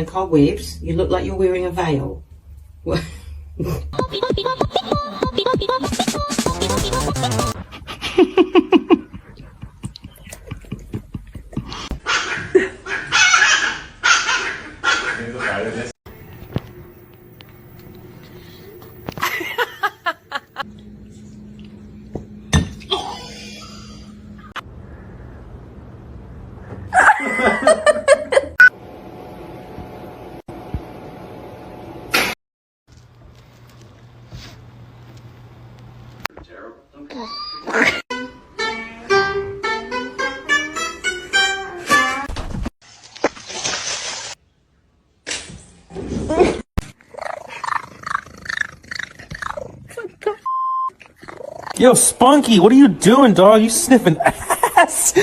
the cobwebs, you look like you're wearing a veil. Yo, Spunky, what are you doing, dog? You sniffing ass?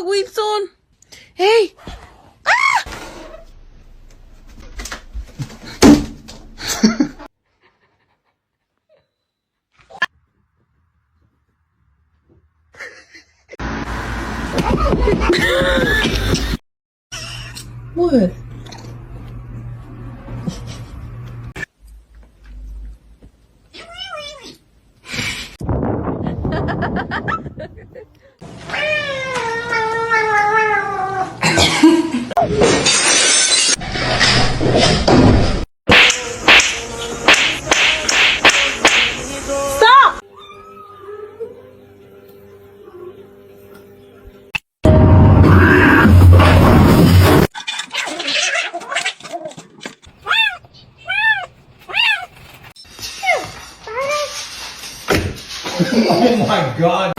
Wilson. ¡Hey! ¡Ah! What? Stop! Oh my God.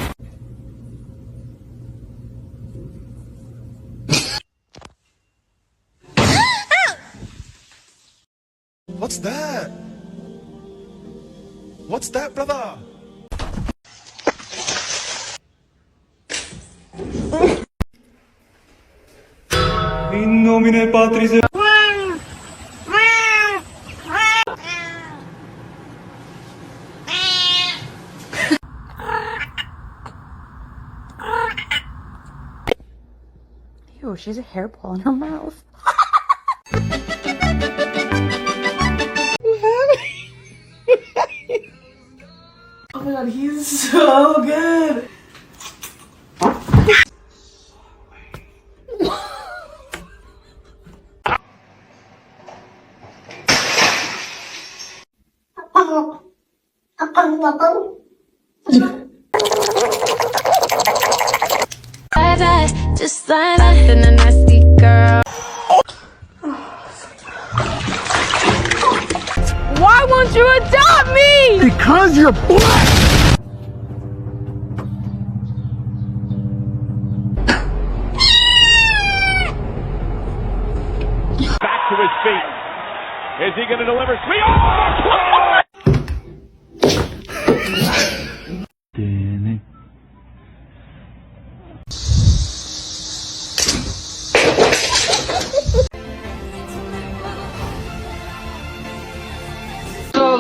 What's that? What's that, brother? In nomine Patris et Ew, she has a hairball in her mouth. Oh my god, he's so good! Just like that, and a nasty girl. Why won't you adopt me? Because you're black! Back to his feet. Is he going to deliver? Oh!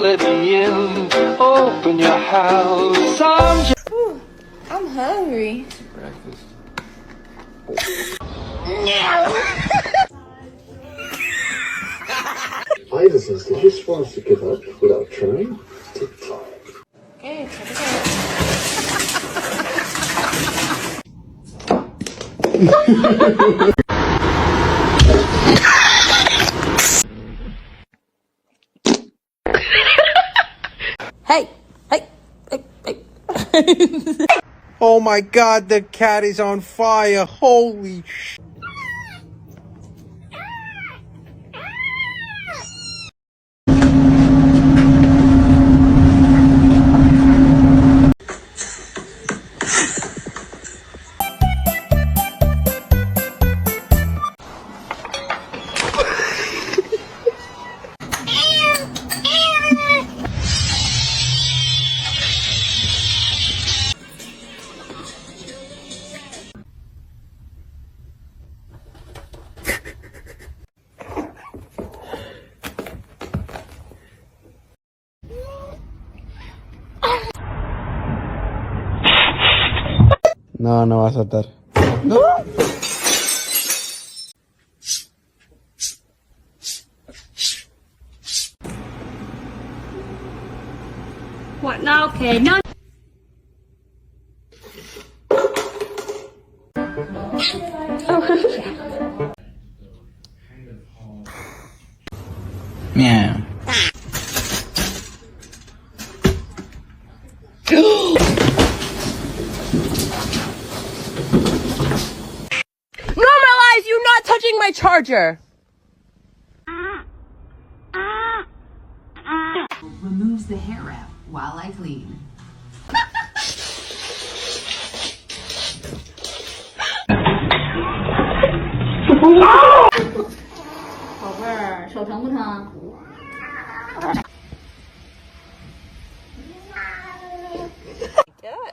let me in, open your house. I'm hungry. Breakfast. Isis, did you just want us to give up without trying? Okay, check it out. Hey, hey, hey, hey. Oh my God, the cat is on fire. Holy sh... No, no va a saltar. No. What now? Okay, no. Meow. Normalize you not touching my charger! Removes the hair wrap while I clean. 宝贝儿，手疼不疼？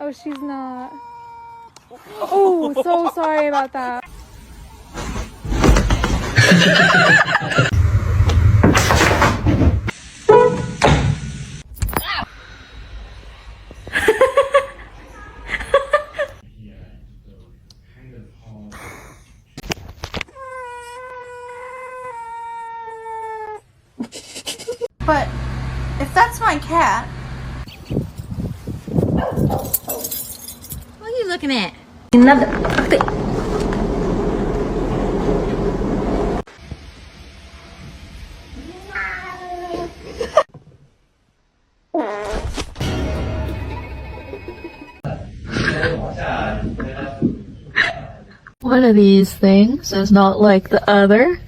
Oh, she's not. Oh, so sorry about that. But if that's my cat, What are you looking at? One of these things is not like the other.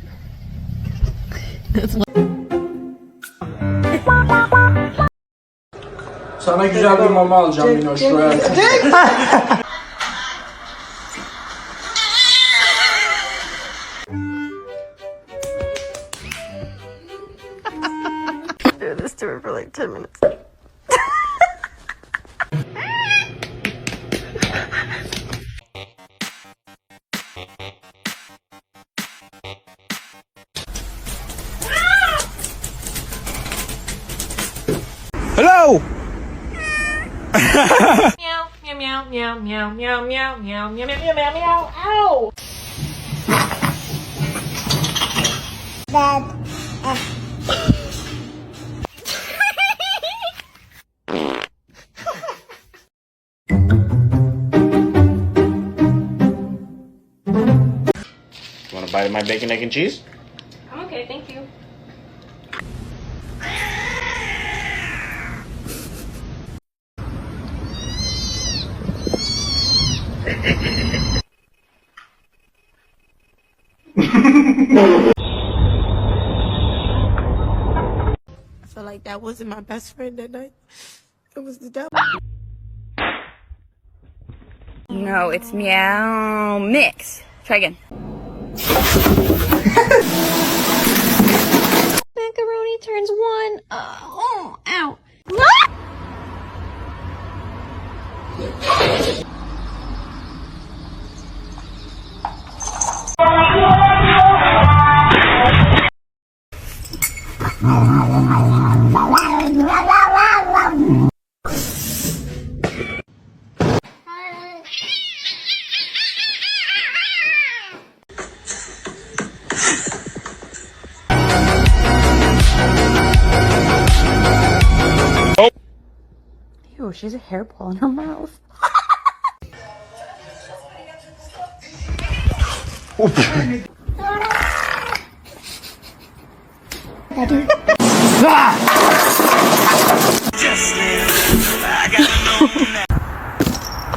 Sana güzel bir mama alacağım Mino şuraya. do this to her for like 10 minutes. Hello! Meow, meow, meow, meow, meow, meow, meow, meow, meow, meow, meow, meow, ow! Want a bite of my bacon, egg, and cheese? I'm okay, thank you. I feel like that wasn't my best friend that night. It was the devil. No, it's meow mix. Try again. Macaroni turns one. Oh, ow. Ew, she has a hairball in her mouth.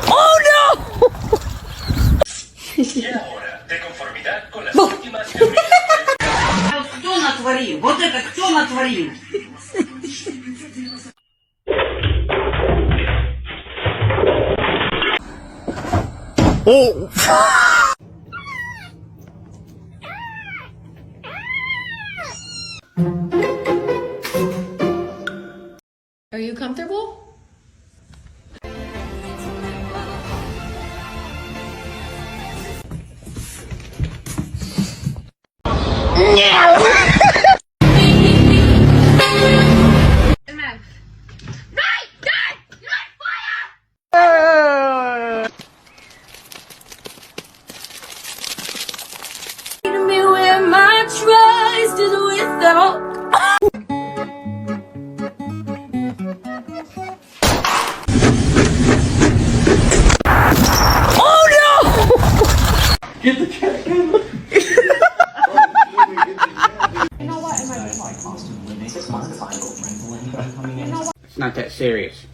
Oh no! Кто натворил? Вот это кто натворил? Oh! Are you comfortable? little. Get the cat. It's not that serious.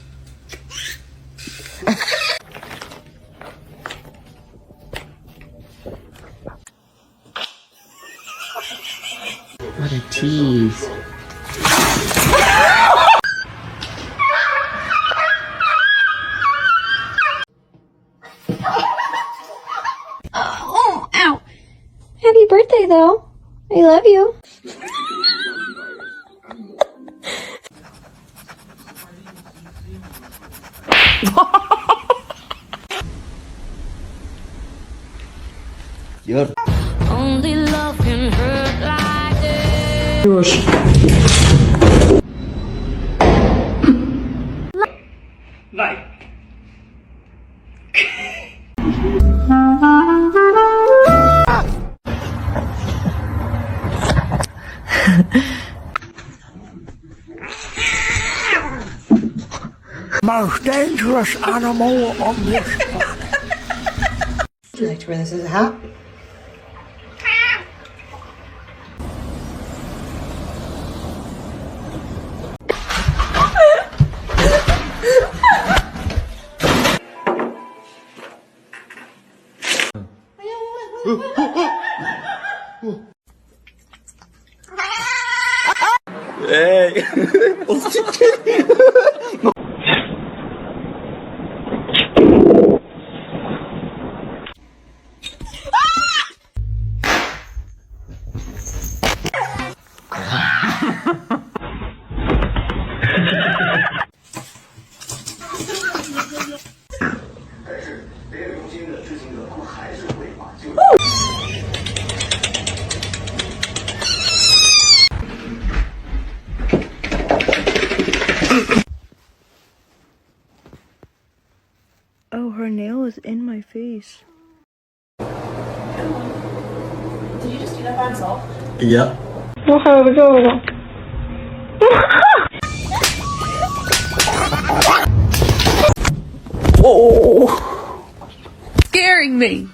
What a tease. Oh, ow. Happy birthday, though. I love you. Only love can hurt like this. Night. Most dangerous animal on this planet. Would you like to wear this as a hat? Hey. Oh, her nail is in my face. Did you just do that by himself? Yeah. Scaring me.